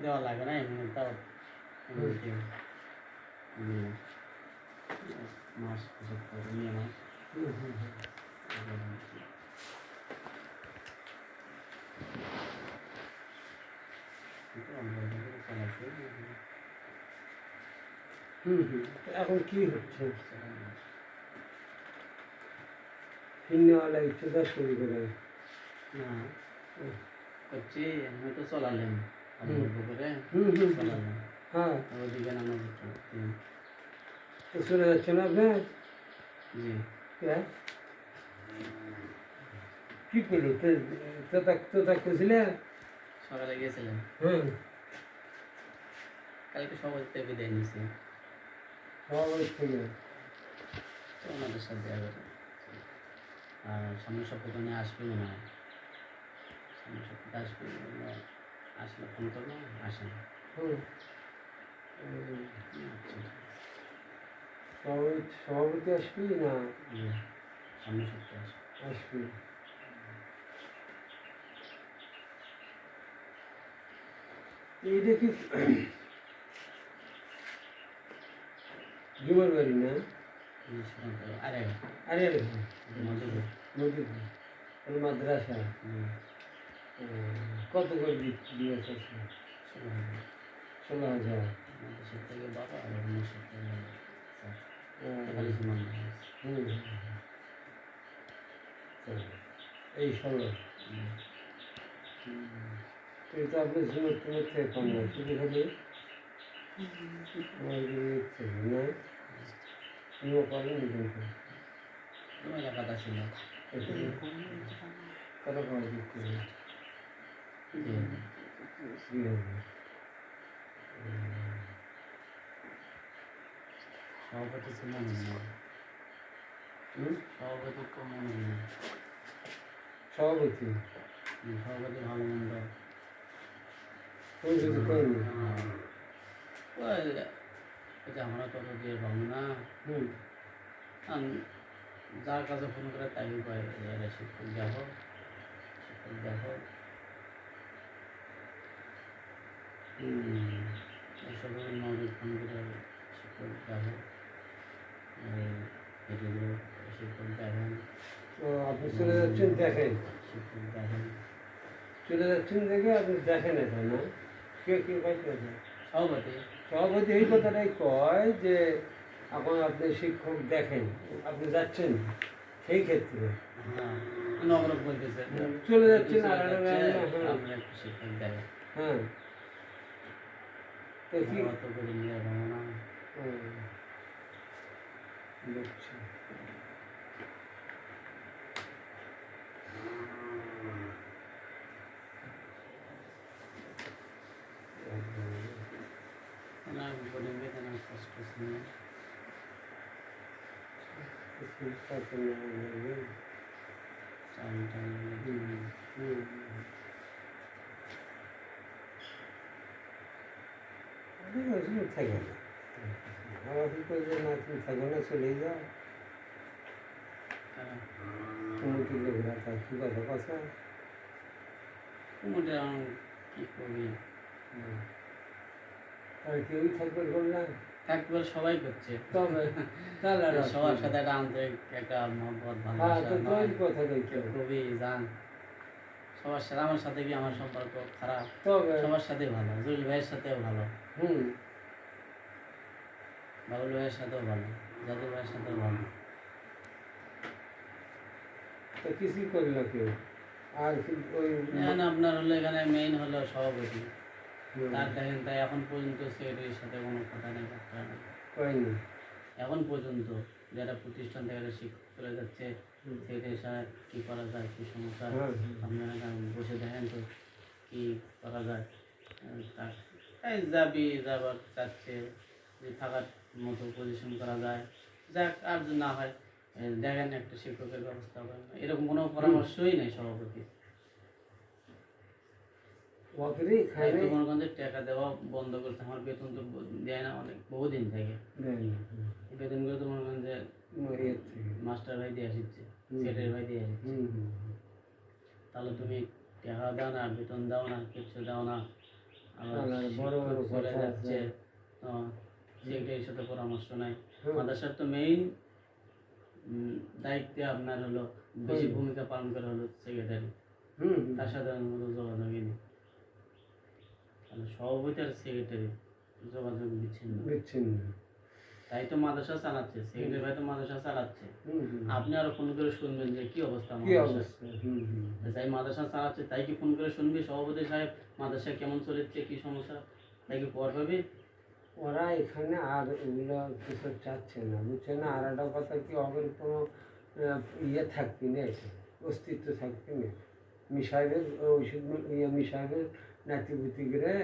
দেওয়া লাগে না এমনি তাও এমনিতে মাস নিয়ে মাস এখন কি হচ্ছে কিনেওয়ালা ইচ্ছেটা শুরু করে না হচ্ছে আমি তো চলালেন অল্প করে চলালেন হ্যাঁ ওদিকে নামাজ তো চলে যাচ্ছে না আপনি জি কি করলো তো করছিলে সকালে গিয়েছিলেন কালকে সবাইতে বিদায় নিয়েছি সবাই থেকে তো ওনাদের সাথে দেখা করে আর সামনের সপ্তাহে নিয়ে আসবে মনে হয় সামনের সপ্তাহে আসবে আসলে ফোন করবো আসেন সভাপতি আসবি না সামনের সপ্তাহে আসবি এইটা কি জুমার বাড়ি না আরে আরে মধুপুর মাদ্রাসা কত করে দিয়েছে 16,000 মাদ্রাসার থেকে বাবা আর মসজিদ থেকে এই 16 তো আপনি জুমার তোমার থেকে কম না শুধু খালি না তুমিও পারেন কিন্তু এলাকাটা ছিল কত খাওয়া দিচ্ছে সভাপতি ছিল সভাপতি কম সভাপতি সভাপতি ভালো মন্দ আমরা তত দিয়ে পাবো না যার কাছে ফোন করে তাই পাই শিক্ষক দেখো এসব নদী ফোন করে শিক্ষক দেখো এগুলো শিক্ষক দেখেন আপনি চলে যাচ্ছেন দেখেন শিক্ষক দেখেন চলে যাচ্ছেন দেখে আপনি দেখেন এখন না কে পাইছে সভাপতি এই কথাটাই কয় যে এখন আপনি শিক্ষক দেখেন আপনি যাচ্ছেন সেই ক্ষেত্রে নগরক বলতেছে চলে যাচ্ছেন শিক্ষক দেখেন হ্যাঁ তো কি অত করে নিয়ে যাবো না দেখছি কষ্ট শুনে থাকে না আমার কি করবে না তুমি থাকো না চলেই যাও কমিটির লোকরা তার কি কথা কি করবি আর কেউই থাকবে বললাম একবার সবাই করছে তবে তাহলে সবার সাথে একটা আন্তরিক একটা মহব্বত খুবই জান সবার সাথে আমার সাথে কি আমার সম্পর্ক খারাপ সবার সাথে ভালো জুল ভাইয়ের সাথেও ভালো বাবুল ভাইয়ের সাথেও ভালো জাদু ভাইয়ের সাথেও ভালো তো কিছুই করলো কেউ আর ওই আপনার হলো এখানে মেইন হলো সভাপতি তার দেখেন তাই এখন পর্যন্ত সেক্রেটারির সাথে কোনো কথা নেই হয়নি এখন পর্যন্ত যারা প্রতিষ্ঠান থেকে শিক্ষক চলে যাচ্ছে সেক্রেটারির সাথে কী করা যায় কী সমস্যা আপনারা বসে দেখেন তো কী করা যায় যাবার চাচ্ছে যে থাকার মতো পজিশন করা যায় যাক আর না হয় দেখেন একটা শিক্ষকের ব্যবস্থা করেন এরকম কোনো পরামর্শই নেই সভাপতি টাকা দেওয়া বন্ধ করছে আমার বেতন তো দেয় না অনেক বহুদিন থেকে বেতনগুলো তো মনে করেন যে মাস্টার ভাই দিয়ে আসছে সেটের ভাই দিয়ে আসছে তাহলে তুমি টাকা দাও না বেতন দাও না কিছু দাও না আবার বড় বড় চলে কথা যাচ্ছে, আছে। সেক্রেটারির সাথে পরামর্শ নাই। হুম। মাদ্রাসার তো মেইন দায়িত্বে আপনার হলো বেশি হুম। ভূমিকা পালন করা হলো সেক্রেটারি, হুম তার সাথে আমার কোনো যোগাযোগই নেই। তাহলে সভাপতি আর সেক্রেটারি যোগাযোগ বিচ্ছিন্ন। বিচ্ছিন্ন। তাই তো মাদ্রাসা চালাচ্ছে, সেক্রেটারি ভাই তো মাদ্রাসা চালাচ্ছে। হুম হুম। আপনি আরো ফোন করে শুনবেন যে কি অবস্থা কি মাদ্রাসার। অবস্থা? হুম হুম। তাই মাদ্রাসা চালাচ্ছে, তাই কি ফোন করে শুনবি সভাপতি সাহেব মাদ্রাসা কেমন চলেছে, কি সমস্যা, তাই কি খবর পাবি? ওরা এখানে আর ওগুলো কিছু চাচ্ছে না, বুঝছে না। আর একটা কথা কি, ওদের কোনো ইয়ে থাকবি না, অস্তিত্ব থাকবি না। মিসাইবের ওষুধ মিসাইবের নাতিপুতি করে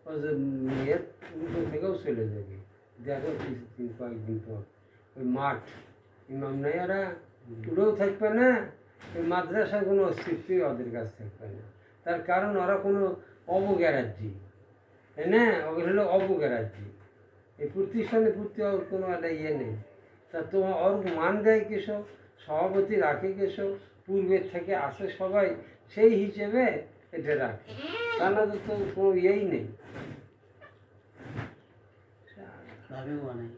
ও যে মেয়ের উল্টো থেকেও চলে যাবে। দেখো কিছুদিন কয়েকদিন পর ওই মাঠ ইমাম নাইয়ারা উড়েও থাকবে না, ওই মাদ্রাসার কোনো অস্তিত্বই ওদের কাছে থাকবে না। তার কারণ ওরা কোনো অবগ্যারাজ্যি, তাই না? ওগুলো হলো অবগ্যারাজ্যি। এই প্রতিষ্ঠানের প্রতি ওর কোনো একটা ইয়ে নেই। তা তো ওর মান দেয় কেসব, সভাপতি রাখে কেসব, পূর্বের থেকে আসে সবাই, সেই হিসেবে এটা রাখে। তা না তো কোনো ইয়েই নেই। ভাবেও নাই।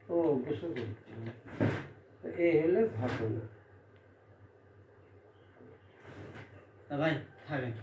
ও গোসল করছে, এই হলে ঘটনা। তা ভাই থাকেন।